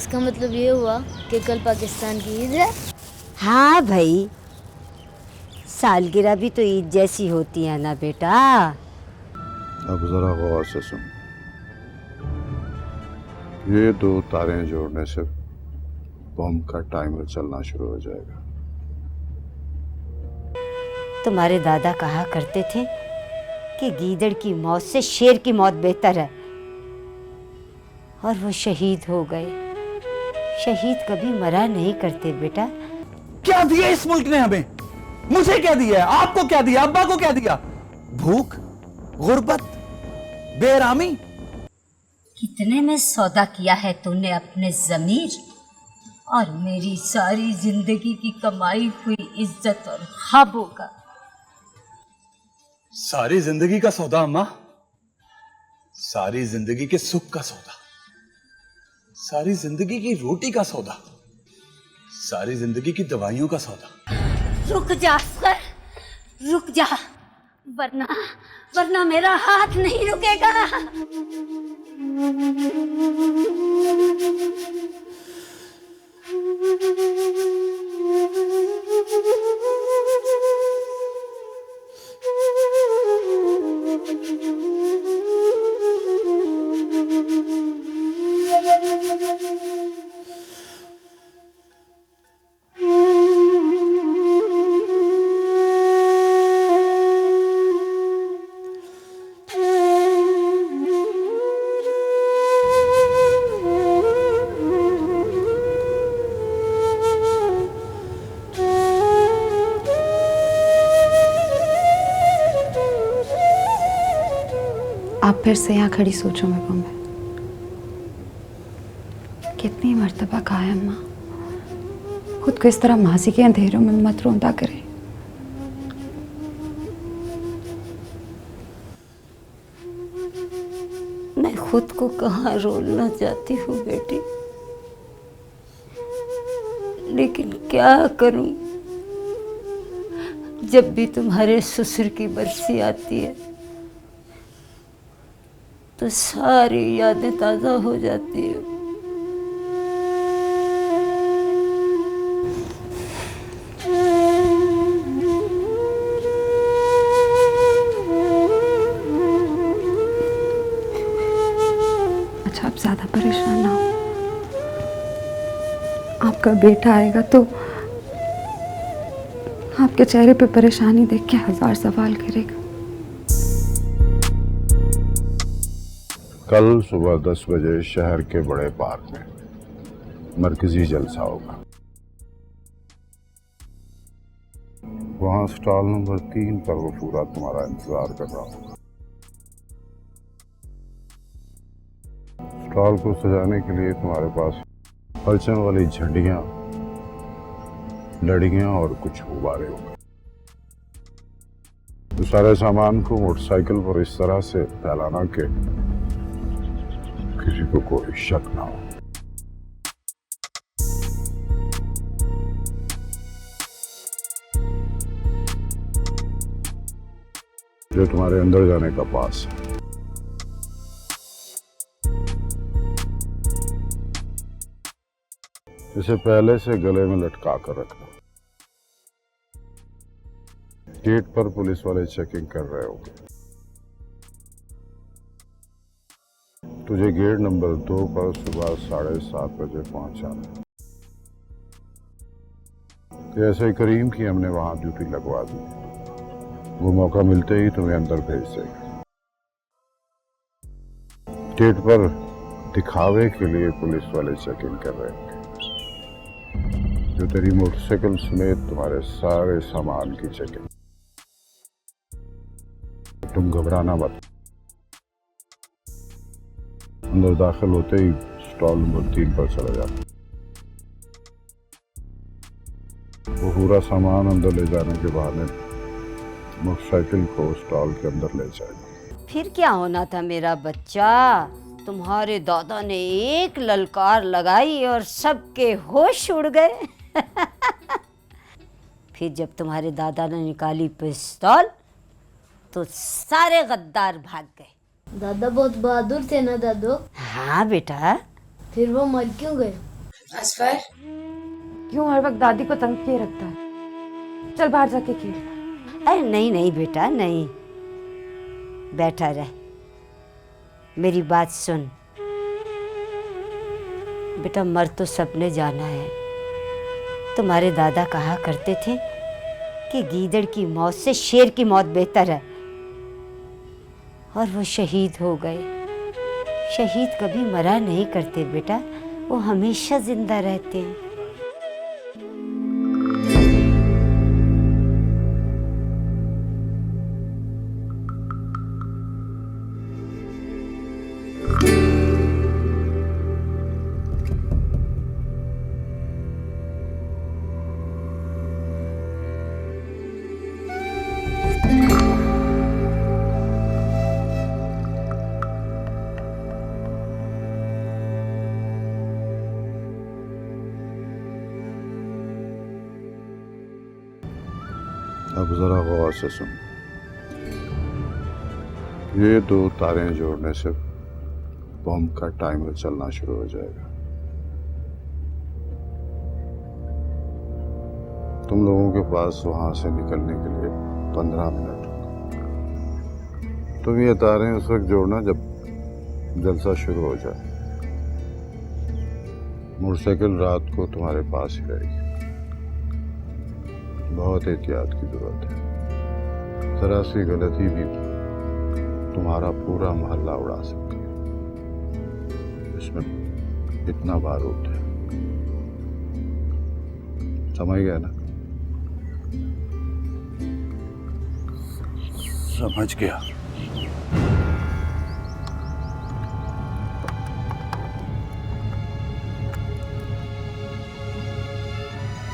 इसका मतलब ये हुआ कि कल पाकिस्तान की ईद है। हाँ भाई, सालगिरह भी तो ईद जैसी होती है ना बेटा। अब जरा गौर से सुन, ये दो तारें जोड़ने से बम का टाइमर चलना शुरू हो जाएगा। तुम्हारे दादा कहा करते थे कि गीदड़ की मौत से शेर की मौत बेहतर है, और वो शहीद हो गए। शहीद कभी मरा नहीं करते बेटा। क्या दिया इस मुल्क ने हमें? मुझे क्या दिया है? आपको क्या दिया? अब्बा को क्या दिया? भूख, गुर्बत, बेरामी। कितने में सौदा किया है तूने अपने ज़मीर और मेरी सारी जिंदगी की कमाई हुई इज्जत और ख्वाबों का। सारी जिंदगी का सौदा अम्मा, सारी जिंदगी के सुख का सौदा, सारी जिंदगी की रोटी का सौदा, सारी जिंदगी की दवाइयों का सौदा। रुक जा सर, रुक जा, वरना वरना मेरा हाथ नहीं रुकेगा। आप फिर से यहाँ खड़ी सोचो में गुम है। कितनी मर्तबा कहा है अम्मा, खुद को इस तरह माजी के अंधेरों में मत रोंदा करे। मैं खुद को कहाँ रोलना चाहती हूँ बेटी, लेकिन क्या करूं, जब भी तुम्हारे ससुर की बरसी आती है तो सारी यादें ताजा हो जाती है। अच्छा, आप ज्यादा परेशान ना हो। आपका बेटा आएगा तो आपके चेहरे पे परेशानी देख के 1000 सवाल करेगा। कल सुबह 10 बजे शहर के बड़े पार्क में मरकजी जलसा होगा। वहां स्टॉल नंबर 3 पर वो पूरा तुम्हारा इंतजार कर रहा होगा। स्टॉल को सजाने के लिए तुम्हारे पास परचम वाली झंडियां, लड़ियां और कुछ गुब्बारे होंगे। तो सारे सामान को मोटरसाइकिल पर इस तरह से फैलाना कि किसी को कोई शक ना हो। जो तुम्हारे अंदर जाने का पास है। इसे पहले से गले में लटका कर रखना। गेट पर पुलिस वाले चेकिंग कर रहे होंगे। तुझे गेट नंबर 2 पर सुबह 7:30 बजे पहुंचाना। तो ऐसे ही करीम की हमने वहां ड्यूटी लगवा दी। वो मौका मिलते ही तुम्हें अंदर भेज देगा। गेट पर दिखावे के लिए पुलिस वाले चेकिंग कर रहे होंगे। जो तेरी मोटरसाइकिल समेत तुम्हारे सारे सामान की चेकिंग। तुम घबराना मत। अंदर दाखिल होते ही स्टॉल नंबर 3 पर चले जाना। वो पूरा सामान अंदर ले जाने के बहाने मोटरसाइकिल को स्टॉल के अंदर ले जाएगा। फिर क्या होना था मेरा बच्चा, तुम्हारे दादा ने एक ललकार लगाई और सबके होश उड़ गए। फिर जब तुम्हारे दादा ने निकाली पिस्तौल तो सारे गद्दार भाग गए। दादा बहुत बहादुर थे ना दादो? हाँ बेटा। फिर वो मर क्यों गए? असफर, क्यों हर वक्त दादी को तंग किए रखता है? चल बाहर जाके खेल। अरे नहीं नहीं बेटा नहीं, बैठा रह, मेरी बात सुन। बेटा मर तो सबने जाना है। तुम्हारे दादा कहा करते थे कि गीदड़ की मौत से शेर की मौत बेहतर है, और वो शहीद हो गए। शहीद कभी मरा नहीं करते बेटा, वो हमेशा जिंदा रहते हैं। अब जरा गौर से सुन, ये दो तारें जोड़ने से बम का टाइमर चलना शुरू हो जाएगा। तुम लोगों के पास वहां से निकलने के लिए 15 मिनट होगा। तुम ये तारें उस वक्त जोड़ना जब जलसा शुरू हो जाए। मोटरसाइकिल रात को तुम्हारे पास ही रहेगी। बहुत एहतियात की जरूरत है। जरा सी गलती भी तुम्हारा पूरा मोहल्ला उड़ा सकती है। इसमें इतना बारूद है, समझ गए ना? समझ गया।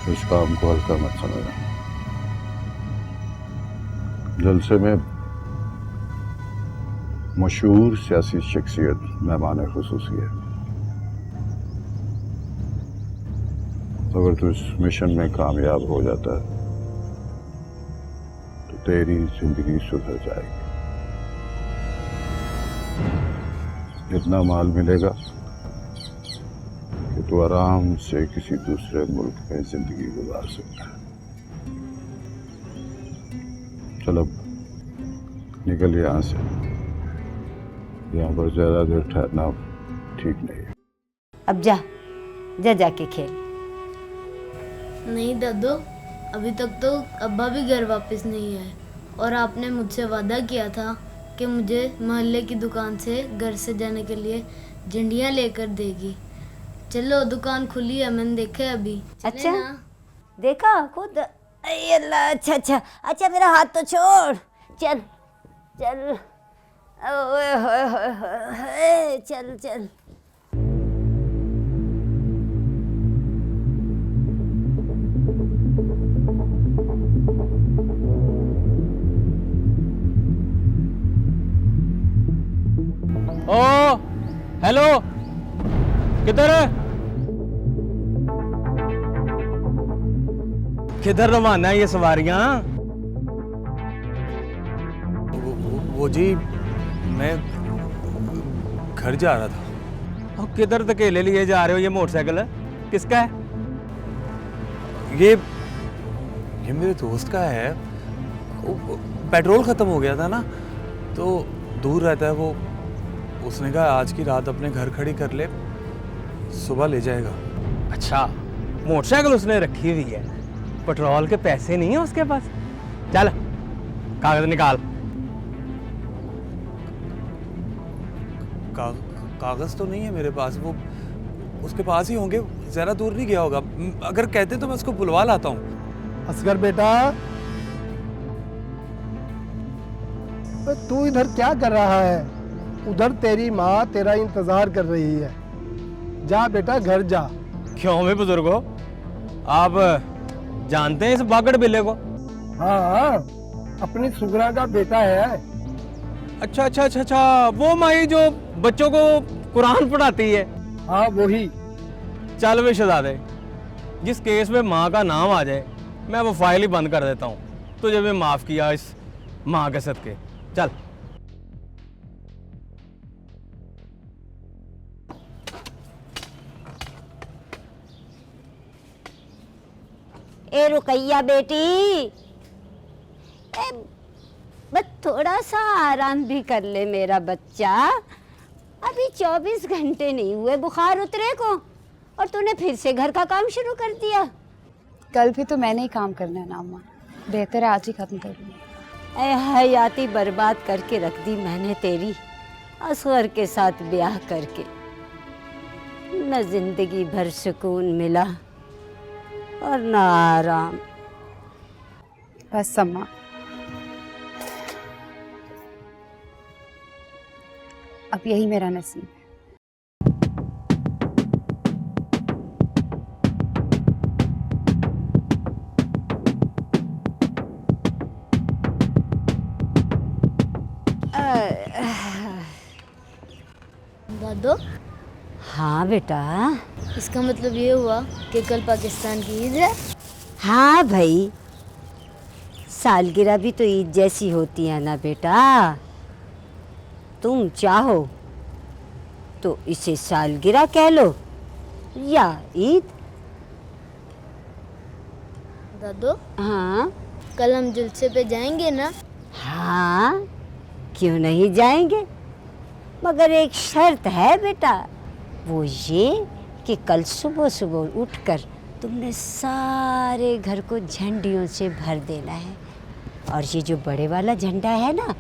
इस काम को हल्का मत समझना। जलसे में मशहूर सियासी शख्सियत मेहमान खुसूसी है। अगर तू इस मिशन में कामयाब हो जाता है तो तेरी जिंदगी सुधर जाएगी। इतना माल मिलेगा कि तू आराम से किसी दूसरे मुल्क में जिंदगी गुजार सकता है। चलो निकल यहाँ से, यहाँ पर ज्यादा देर ठहरना ठीक नहीं है। अब जा जा जाके खेल। नहीं दादू, अभी तक तो अब्बा भी घर वापस नहीं आए, और आपने मुझसे वादा किया था कि मुझे मोहल्ले की दुकान से घर से जाने के लिए झंडियाँ लेकर देगी। चलो, दुकान खुली है, मैंने देखा है अभी। चले अच्छा ना? देखा खुद? अरे अल्लाह, अच्छा अच्छा अच्छा, मेरा हाथ तो छोड़। चल चल, ओए होए होए होए, चल चल। ओ हेलो, किधर है? किधर रवाना है ये सवारियां? वो जी, मैं घर जा रहा था। और किधर धकेले लिए जा रहे हो? ये मोटरसाइकिल है किसका है? ये मेरे दोस्त का है। पेट्रोल खत्म हो गया था ना, तो दूर रहता है वो। उसने कहा आज की रात अपने घर खड़ी कर ले, सुबह ले जाएगा। अच्छा, मोटरसाइकिल उसने रखी हुई है, पेट्रोल के पैसे नहीं है उसके पास। चल कागज निकाल। कागज तो नहीं है मेरे पास, वो उसके पास ही होंगे। जरा दूर नहीं गया होगा। अगर कहते तो मैं उसको बुलवा लाता हूँ। असगर बेटा, तू इधर क्या कर रहा है? उधर तेरी माँ तेरा इंतजार कर रही है। जा बेटा, घर जा। क्यों भी बुजुर्गो, आप जानते हैं इस बागड़ बिल्ले को? हाँ, अपनी सुगरा का बेटा है। अच्छा अच्छा अच्छा अच्छा, वो माई जो बच्चों को कुरान पढ़ाती है। हाँ वही। चल वे शहजादे, जिस केस में माँ का नाम आ जाए मैं वो फाइल ही बंद कर देता हूँ। तुझे भी माफ किया इस माँ के सदके। चल। ए रुकैया बेटी, ए बस थोड़ा सा आराम भी कर ले मेरा बच्चा। अभी 24 घंटे नहीं हुए बुखार उतरे को और तूने फिर से घर का काम शुरू कर दिया। कल भी तो मैंने ही काम करना है ना अम्मा, बेहतर है आज ही खत्म कर दूँ। ऐ हयाती बर्बाद करके रख दी मैंने तेरी, असगर के साथ ब्याह करके। न जिंदगी भर सुकून मिला और न आराम। बस अम्मा, अब यही मेरा नसीब है। दादू, हाँ बेटा। इसका मतलब ये हुआ कि कल पाकिस्तान की ईद है। हाँ भाई, सालगिरह भी तो ईद जैसी होती है ना बेटा। तुम चाहो तो इसे सालगिरह कह लो या ईद। दादू, हाँ कल हम जलसे पे जाएंगे ना? हाँ, क्यों नहीं जाएंगे, मगर एक शर्त है बेटा, वो ये कि कल सुबह सुबह उठकर तुमने सारे घर को झंडियों से भर देना है। और ये जो बड़े वाला झंडा है ना,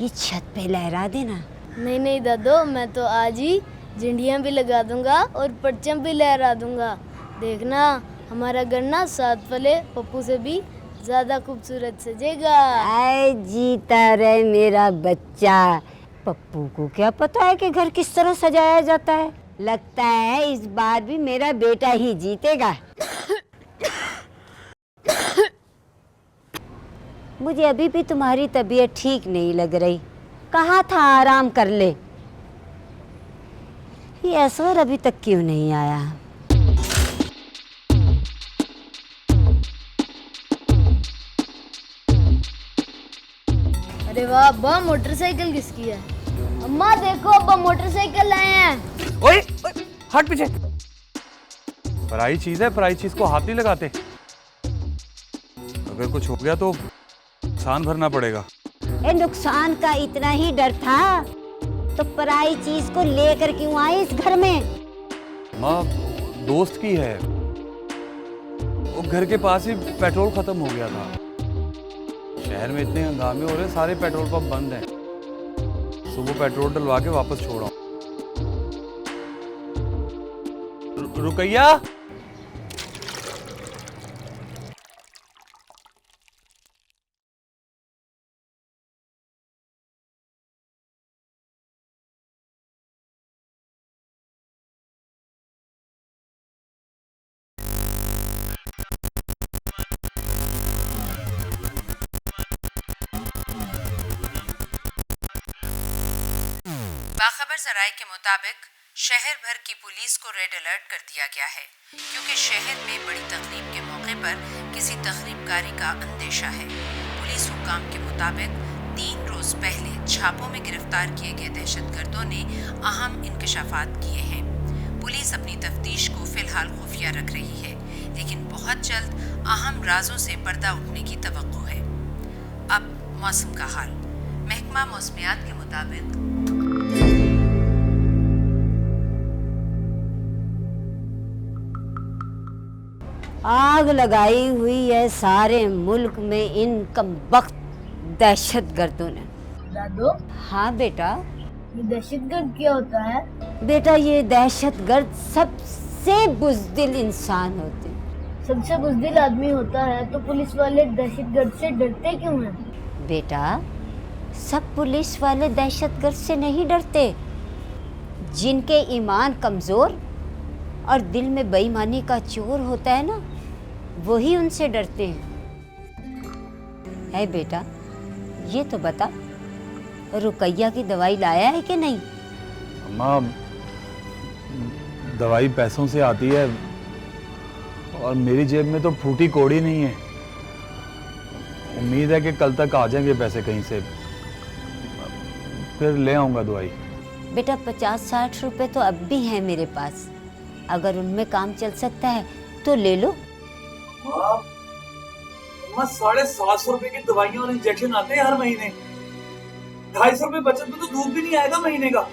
ये छत पे लहरा देना। नहीं नहीं दादू, मैं तो आज ही झंडियाँ भी लगा दूंगा और परचम भी लहरा दूंगा। देखना, हमारा घर ना साथ वाले पप्पू से भी ज्यादा खूबसूरत सजेगा। आए जीता रहे मेरा बच्चा। पप्पू को क्या पता है कि घर किस तरह सजाया जाता है। लगता है इस बार भी मेरा बेटा ही जीतेगा। मुझे अभी भी तुम्हारी तबीयत ठीक नहीं लग रही, कहा था आराम कर ले। ये असवर अभी तक क्यों नहीं आया? अरे वाह अब्बा, मोटरसाइकिल किसकी है? अम्मा देखो, अब्बा मोटरसाइकिल लाए हैं। ओए, ओए, हट पीछे। पराई चीज है, पराई चीज को हाथ नहीं लगाते। अगर कुछ हो गया तो नुकसान भरना पड़ेगा। ए, नुकसान का इतना ही डर था तो पराई चीज को लेकर क्यों आए इस घर में? माँ, दोस्त की है, वो घर के पास ही पेट्रोल खत्म हो गया था। शहर में इतने हंगामे हो रहे, सारे पेट्रोल पंप बंद हैं। सुबह पेट्रोल डलवा के वापस छोड़ा। रुकैया, बाखबर जराये के मुताबिक शहर भर की पुलिस को रेड अलर्ट कर दिया गया है, क्योंकि शहर में बड़ी तकरीब के मौके पर किसी तखरीबकारी का अंदेशा है। पुलिस हुक्काम के मुताबिक 3 रोज पहले छापों में गिरफ्तार किए गए दहशतगर्दों ने अहम इंकशाफात किए हैं। पुलिस अपनी तफ्तीश को फिलहाल खुफिया रख रही है, लेकिन बहुत जल्द अहम राजों से पर्दा उठने की तवक्को है। अब मौसम का हाल। महकमा मौसमियात के मुताबिक आग लगाई हुई है सारे मुल्क में इन कमबख्त दहशतगर्दों ने। दादू, हाँ बेटा। ये दहशतगर्द क्या होता है? बेटा, ये दहशतगर्द सबसे बुज़दिल इंसान होते हैं। सबसे बुज़दिल आदमी होता है तो पुलिस वाले दहशतगर्द से डरते क्यों हैं? बेटा, सब पुलिस वाले दहशतगर्द से नहीं डरते। जिनके ईमान कमज़ोर और दिल में बेईमानी का चोर होता है ना, वही उनसे डरते हैं। है बेटा, ये तो बता, रुकैया की दवाई लाया है कि नहीं? माँ, दवाई पैसों से आती है और मेरी जेब में तो फूटी कौड़ी नहीं है। उम्मीद है कि कल तक आ जाएंगे पैसे कहीं से, फिर ले आऊंगा दवाई। बेटा, 50-60 रुपए तो अब भी हैं मेरे पास, अगर उनमें काम चल सकता है तो ले लो। अम्मा 750 रुपए की दवाइयां और इंजेक्शन आते हैं हर महीने। 250 रुपए बचत में तो दूध भी नहीं आएगा महीने का।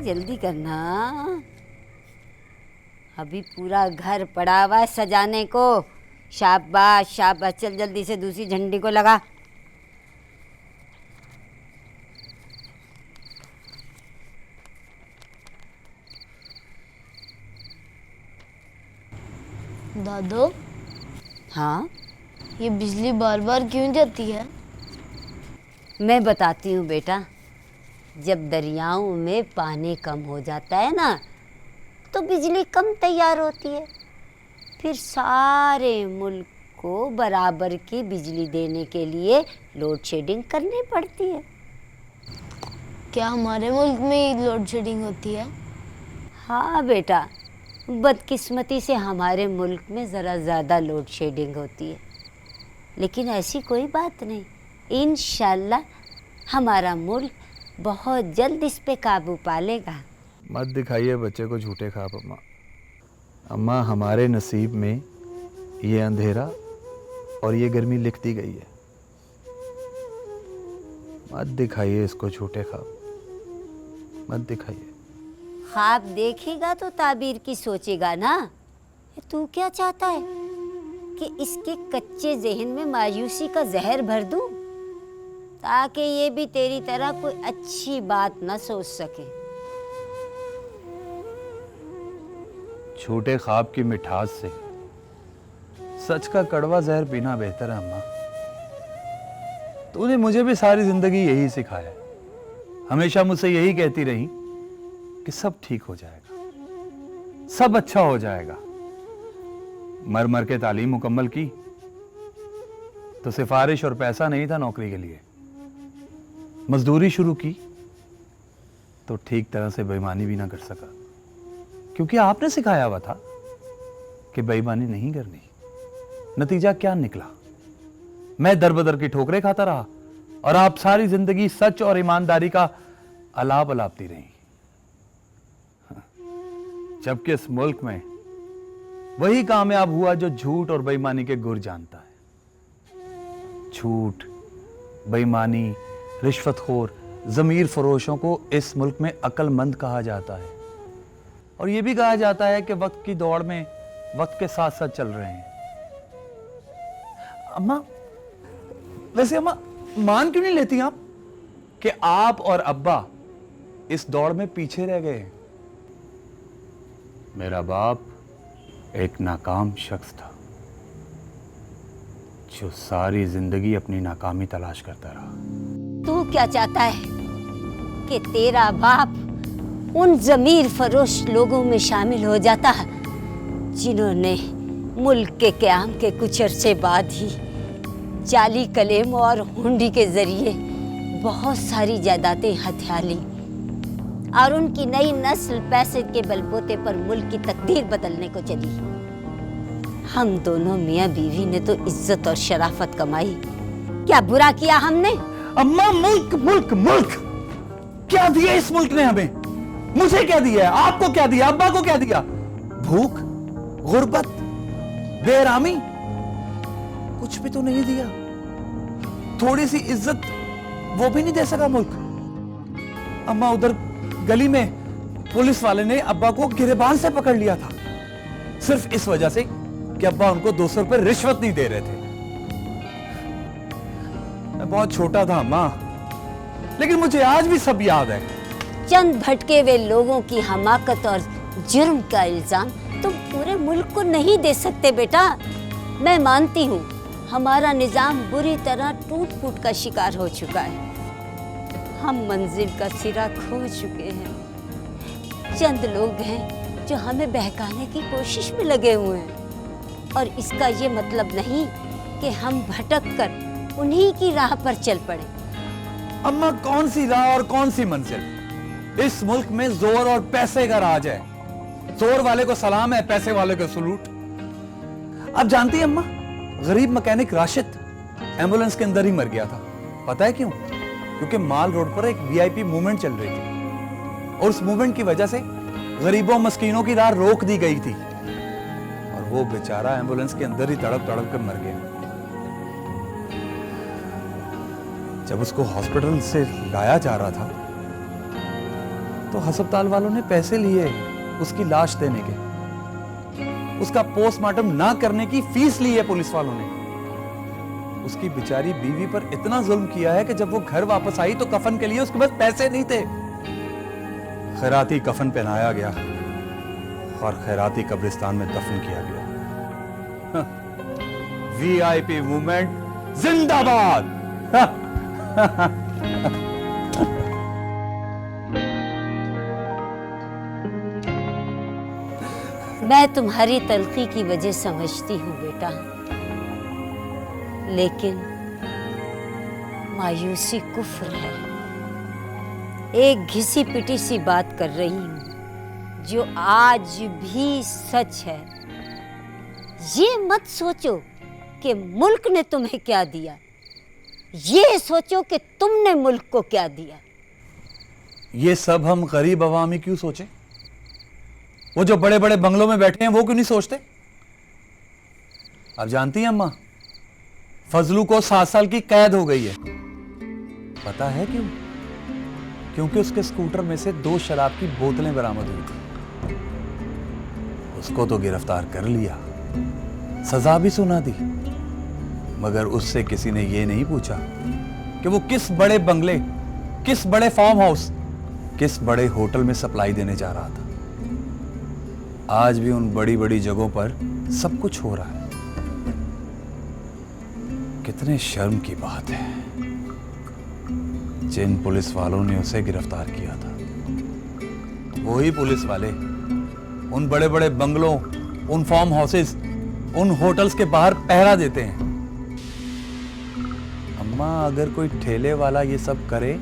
जल्दी करना, अभी पूरा घर पड़ा हुआ है सजाने को। शाबाश शाबाश, चल जल्दी से दूसरी झंडी को लगा। दादो, हाँ, ये बिजली बार बार क्यों जाती है? मैं बताती हूँ बेटा। जब दरियाओं में पानी कम हो जाता है ना, तो बिजली कम तैयार होती है। फिर सारे मुल्क को बराबर की बिजली देने के लिए लोड शेडिंग करनी पड़ती है। क्या हमारे मुल्क में ही लोड शेडिंग होती है? हाँ बेटा, बदकिस्मती से हमारे मुल्क में ज़रा ज़्यादा लोड शेडिंग होती है, लेकिन ऐसी कोई बात नहीं। इंशाल्लाह हमारा मुल्क बहुत जल्द इस पे काबू पा लेगा। मत दिखाइए बच्चे को झूठे ख्वाब अम्मा। अम्मा, हमारे नसीब में ये अंधेरा और ये गर्मी लिख दी गई है। मत दिखाइए इसको झूठे ख्वाब, मत दिखाइए। ख्वाब देखेगा तो ताबीर की सोचेगा ना। तू क्या चाहता है कि इसके कच्चे जहन में मायूसी का जहर भर दूं, ताकि ये भी तेरी तरह कोई अच्छी बात ना सोच सके? झूठे ख्वाब की मिठास से सच का कड़वा जहर पीना बेहतर है अम्मा। तूने मुझे भी सारी जिंदगी यही सिखाया है। हमेशा मुझसे यही कहती रही कि सब ठीक हो जाएगा, सब अच्छा हो जाएगा। मर मर के तालीम मुकम्मल की तो सिफारिश और पैसा नहीं था नौकरी के लिए। मजदूरी शुरू की तो ठीक तरह से बेईमानी भी ना कर सका, क्योंकि आपने सिखाया हुआ था कि बेईमानी नहीं करनी। नतीजा क्या निकला? मैं दर बदर की ठोकरें खाता रहा और आप सारी जिंदगी सच और ईमानदारी का अलाप अलापती रही। जबकि इस मुल्क में वही कामयाब हुआ जो झूठ और बेईमानी के गुर जानता है। झूठ, बेईमानी, रिश्वतखोर, जमीर फरोशों को इस मुल्क में अक्लमंद कहा जाता है, और यह भी कहा जाता है कि वक्त की दौड़ में वक्त के साथ साथ चल रहे हैं। अम्मा, वैसे अम्मा मान क्यों नहीं लेती आप कि आप और अब्बा इस दौड़ में पीछे रह गए? मेरा बाप एक नाकाम शख्स था जो सारी जिंदगी अपनी नाकामी तलाश करता रहा। तू क्या चाहता है कि तेरा बाप उन जमीर फरोश लोगों में शामिल हो जाता जिन्होंने मुल्क के क़याम के कुछ अरसे बाद ही जाली कलेम और हुंडी के जरिए बहुत सारी जायदादें हथिया ली, और उनकी नई नस्ल पैसे के बलबूते पर मुल्क की तकदीर बदलने को चली। हम दोनों मियाँ बीवी ने तो इज्जत और शराफत कमाई, क्या बुरा किया हमने? अम्मा, मुल्क मुल्क मुल्क क्या दिया इस मुल्क ने हमें? मुझे क्या दिया? आपको क्या दिया? अब्बा को क्या दिया? भूख, गुर्बत, बेरामी, कुछ भी तो नहीं दिया। थोड़ी सी इज्जत वो भी नहीं दे सका मुल्क। अम्मा, उधर गली में पुलिस वाले ने अब्बा को गिरेबान से पकड़ लिया था, सिर्फ इस वजह से कि अब्बा उनको 200 रुपए रिश्वत नहीं दे रहे थे। मैं बहुत छोटा था अम्मा, लेकिन मुझे आज भी सब याद है। चंद भटके हुए लोगों की हमाकत और जुर्म का इल्जाम तुम पूरे मुल्क को नहीं दे सकते बेटा। मैं मानती हूँ हमारा निजाम बुरी तरह टूट फूट का शिकार हो चुका है। हम मंजिल का सिरा खो चुके हैं। चंद लोग हैं जो हमें बहकाने की कोशिश में लगे हुए हैं, और इसका ये मतलब नहीं कि हम भटक कर उन्हीं की राह पर चल पड़े। अम्मा, कौन सी राह और कौन सी मंजिल? इस मुल्क में जोर और पैसे का राज है। जोर वाले को सलाम है, पैसे वाले को सलूट। आप जानती हैं अम्मा, गरीब मैकेनिक राशिद एम्बुलेंस के अंदर ही मर गया था। पता है क्यों? क्योंकि माल रोड पर एक वीआईपी मूवमेंट चल रही थी, और उस मूवमेंट की वजह से गरीबों मस्कीनों की राह रोक दी गई थी और वो बेचारा एम्बुलेंस के अंदर ही तड़प तड़प कर मर गया। जब उसको हॉस्पिटल से लाया जा रहा था तो अस्पताल वालों ने पैसे लिए उसकी लाश देने के, उसका पोस्टमार्टम ना करने की फीस ली है पुलिस वालों ने। उसकी बेचारी बीवी पर इतना जुल्म किया है कि जब वो घर वापस आई तो कफन के लिए उसके पास पैसे नहीं थे। खैराती कफन पहनाया गया और खैराती कब्रिस्तान में दफन किया गया। वीआईपी मूवमेंट जिंदाबाद। मैं तुम्हारी तलखी की वजह समझती हूँ बेटा, लेकिन मायूसी कुफ्र है। एक घिसी पिटी सी बात कर रही हूँ जो आज भी सच है। ये मत सोचो कि मुल्क ने तुम्हें क्या दिया, ये सोचो कि तुमने मुल्क को क्या दिया। ये सब हम गरीब अवामी क्यों सोचें? वो जो बड़े बड़े बंगलों में बैठे हैं वो क्यों नहीं सोचते? आप जानती हैं अम्मा, फजलू को 7 साल की कैद हो गई है। पता है क्यों? क्योंकि उसके स्कूटर में से 2 शराब की बोतलें बरामद हुई थी। उसको तो गिरफ्तार कर लिया, सजा भी सुना दी, मगर उससे किसी ने यह नहीं पूछा कि वो किस बड़े बंगले, किस बड़े फार्म हाउस, किस बड़े होटल में सप्लाई देने जा रहा था। आज भी उन बड़ी बड़ी जगहों पर सब कुछ हो रहा है। कितने शर्म की बात है। जिन पुलिस वालों ने उसे गिरफ्तार किया था, वही पुलिस वाले उन बड़े बड़े बंगलों, उन फार्म हाउसेस, उन होटल्स के बाहर पहरा देते हैं। अम्मा, अगर कोई ठेले वाला ये सब करे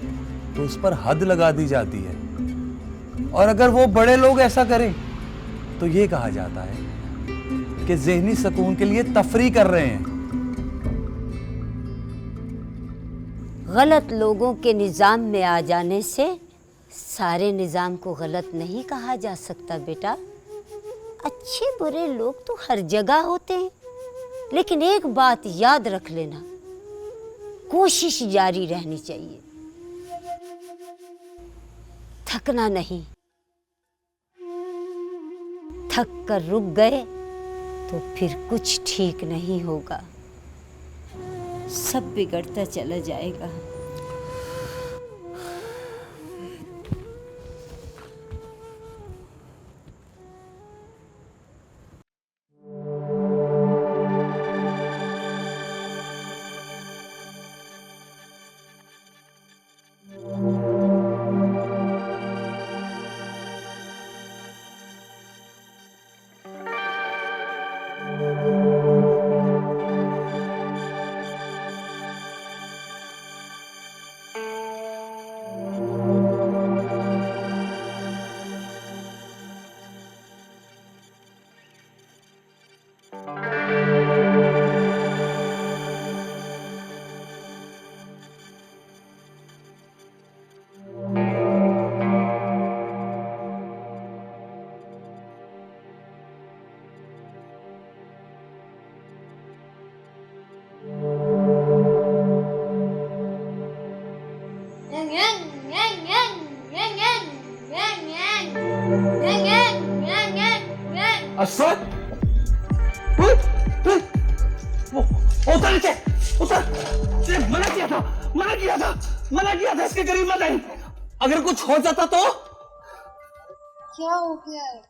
तो उस पर हद लगा दी जाती है, और अगर वो बड़े लोग ऐसा करें तो ये कहा जाता है कि ज़हनी सुकून के लिए तफरी कर रहे हैं। गलत लोगों के निज़ाम में आ जाने से सारे निज़ाम को गलत नहीं कहा जा सकता बेटा। अच्छे बुरे लोग तो हर जगह होते हैं, लेकिन एक बात याद रख लेना, कोशिश जारी रहनी चाहिए, थकना नहीं। थक कर रुक गए तो फिर कुछ ठीक नहीं होगा, सब बिगड़ता चला जाएगा। असद, उतर नीचे, उतर। मना किया था इसके करीब मत आई। अगर कुछ हो जाता तो? क्या हो गया है?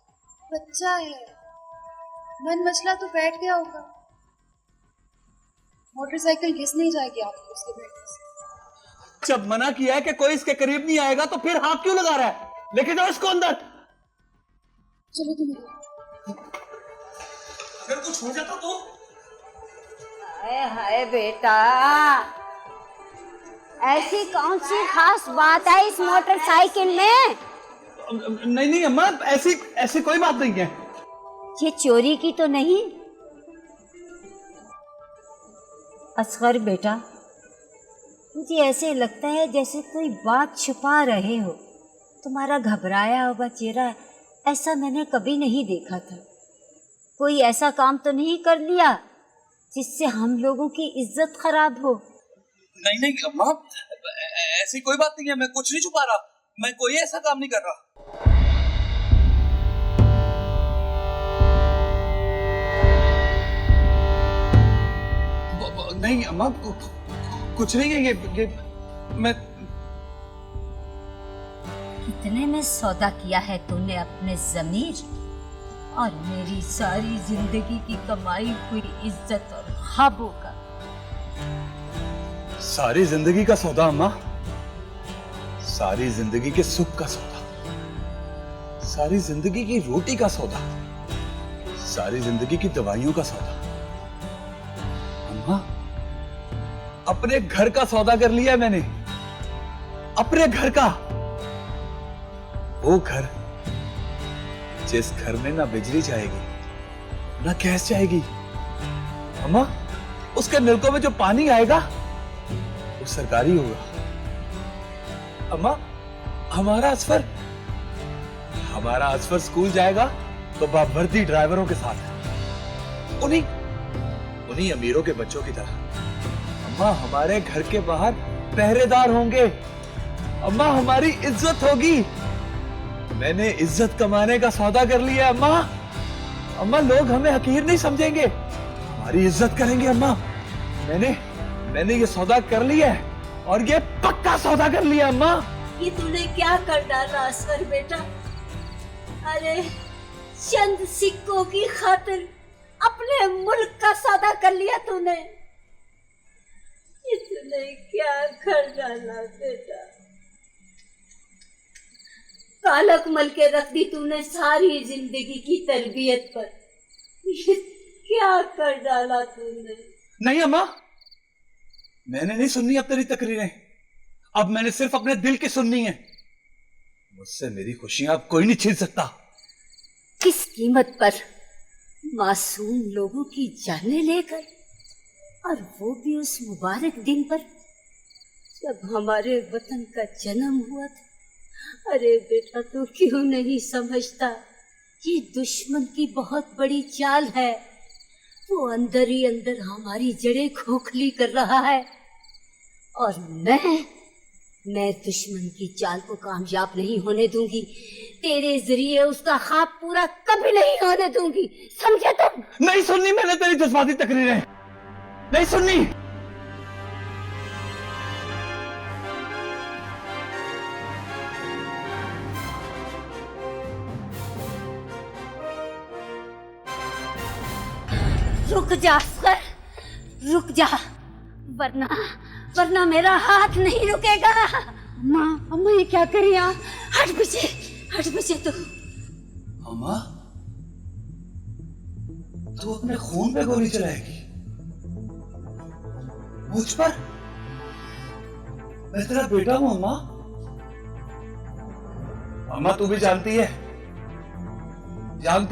बच्चा है, मन मचला तो बैठ गया होगा। मोटरसाइकिल घिस नहीं जाएगी आपको उसके बैठने से। जब मना किया है कि कोई इसके करीब नहीं आएगा तो फिर हाथ क्यों लगा रहा है? लेके जाओ इसको अंदर। चलो तुम। अगर कुछ हो जाता तो? हाय हाय बेटा, ऐसी कौन सी खास बात है इस मोटरसाइकिल में? नहीं अम्मा, ऐसी कोई बात नहीं है। ये चोरी की तो नहीं? असगर बेटा, मुझे ऐसे लगता है जैसे कोई बात छुपा रहे हो। तुम्हारा घबराया हुआ चेहरा ऐसा मैंने कभी नहीं देखा था। कोई ऐसा काम तो नहीं कर लिया जिससे हम लोगों की इज्जत खराब हो। नहीं नहीं अम्मा, ऐसी कोई बात नहीं है, मैं कुछ नहीं छुपा रहा, मैं कोई ऐसा काम नहीं कर रहा। नहीं अम्मा, कुछ नहीं है ये मैं। कितने में सौदा किया है तूने अपने ज़मीर और मेरी सारी जिंदगी की कमाई हुई इज्जत और ख्वाबों का। सारी जिंदगी का सौदा अम्मा, सारी जिंदगी के सुख का सौदा, सारी जिंदगी की रोटी का सौदा, सारी जिंदगी की दवाइयों का सौदा। अम्मा, अपने घर का सौदा कर लिया मैंने, अपने घर का। वो घर जिस घर में ना बिजली जाएगी ना गैस जाएगी। अम्मा, उसके नलकों में जो पानी आएगा वो सरकारी होगा। अम्मा, हमारा असफर स्कूल जाएगा तो बावर्दी ड्राइवरों के साथ, उन्हीं अमीरों के बच्चों की तरह। अम्मा, हमारे घर के बाहर पहरेदार होंगे। अम्मा, हमारी इज्जत होगी। मैंने इज्जत कमाने का सौदा कर लिया अम्मा। अम्मा, लोग हमें हकीर नहीं समझेंगे, हमारी इज्जत करेंगे। अम्मा, मैंने ये सौदा कर लिया है और ये पक्का सौदा कर लिया। अम्मा, ये तूने क्या कर डाला असगर बेटा? अरे चंद सिक्कों की खातिर अपने मुल्क का सौदा कर लिया तूने। ये तूने क्या कर डाला बेटा? कालक मल के रख दी तूने सारी जिंदगी की तरबियत पर। ये क्या कर डाला तूने? नहीं अम्मा, मैंने नहीं सुननी अब तेरी तकरीरें। अब मैंने सिर्फ अपने दिल की सुननी है। मुझसे मेरी खुशियां अब कोई नहीं छीन सकता। किस कीमत पर? मासूम लोगों की जानें लेकर, और वो भी उस मुबारक दिन पर जब हमारे वतन का जन्म हुआ था। अरे बेटा, तू क्यों नहीं समझता? ये दुश्मन की बहुत बड़ी चाल है। वो अंदर ही अंदर हमारी जड़ें खोखली कर रहा है, और मैं दुश्मन की चाल को कामयाब नहीं होने दूंगी। तेरे जरिए उसका ख्वाब पूरा कभी नहीं होने दूंगी, समझे तुम? नहीं सुननी मैंने तेरी जज्बाती तकरीरें, नहीं सुननी। रुक जा असगर, रुक जा, वरना मेरा हाथ नहीं रुकेगा। अम्मा ये क्या कर रही हैं? हट पीछे तू। अम्मा, तू अपने खून पे गोली चलाएगी? मुझ पर? मैं तेरा बेटा हूं अम्मा। अम्मा, तू भी जानती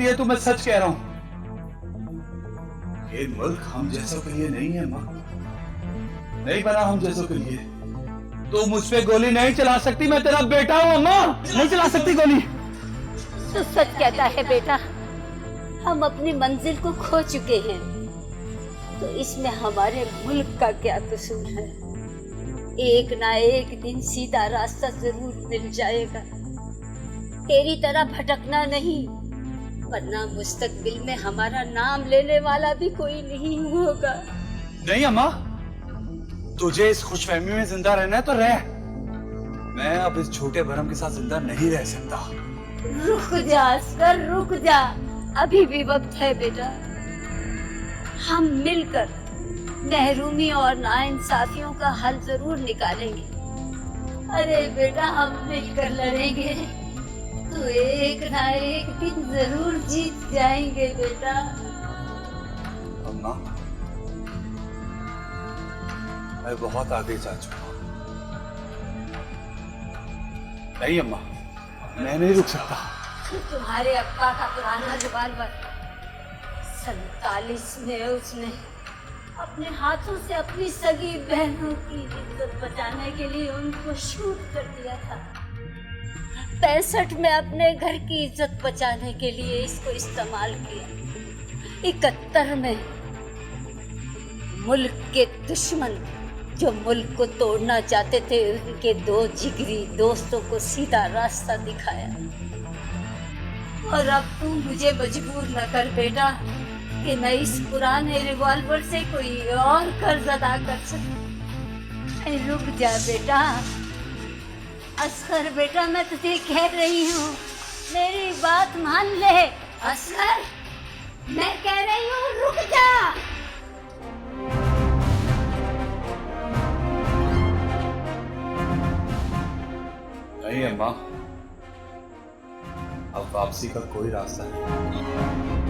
है तू मैं सच कह रहा हूं। ये मुल्क हम जैसों के लिए नहीं है माँ, नहीं बना हम जैसों के लिए। तू मुझ पे गोली नहीं चला सकती, मैं तेरा बेटा हूँ अम्मा, नहीं चला सकती गोली। तो सच कहता है बेटा, हम अपनी मंजिल को खो चुके हैं, तो इसमें हमारे मुल्क का क्या कसूर है? एक ना एक दिन सीधा रास्ता जरूर मिल जाएगा। तेरी तरह भटकना नहीं, वरना मुस्तकबिल में हमारा नाम लेने वाला भी कोई नहीं होगा। नहीं अम्मा, तुझे इस खुशफहमी में जिंदा रहना है तो रह। मैं अब इस झूठे भरम के साथ जिंदा नहीं रह सकता। रुक जा असगर, रुक जा, अभी भी वक्त है बेटा। हम मिलकर महरूमी और नाइंसाफियों का हल जरूर निकालेंगे। अरे बेटा, हम मिलकर लड़ेंगे तो एक ना एक दिन जरूर जीत जाएंगे बेटा। अम्मा, मैं बहुत आगे जा चुका हूँ। नहीं अम्मा, मैं नहीं रुक सकता। तुम्हारे अब्बा का पुराना रिवाल्वर 47 में उसने अपने हाथों से अपनी सगी बहनों की इज्जत बचाने के लिए उनको शूट कर दिया था। 1965 में अपने घर की इज्जत बचाने के लिए इसको इस्तेमाल किया। 71 में मुल्क के दुश्मन जो मुल्क को तोड़ना चाहते थे, उनके 2 जिगरी दोस्तों को सीधा रास्ता दिखाया। और अब तू मुझे मजबूर न कर बेटा कि मैं इस पुराने रिवॉल्वर से कोई और कर्ज अदा कर सकूं। रुक जा बेटा, असगर बेटा, मैं तुझे कह रही हूँ, मेरी बात मान ले। असगर, मैं कह रही हूँ, रुक जा। नहीं अम्मा, अब वापसी का कोई रास्ता नहीं।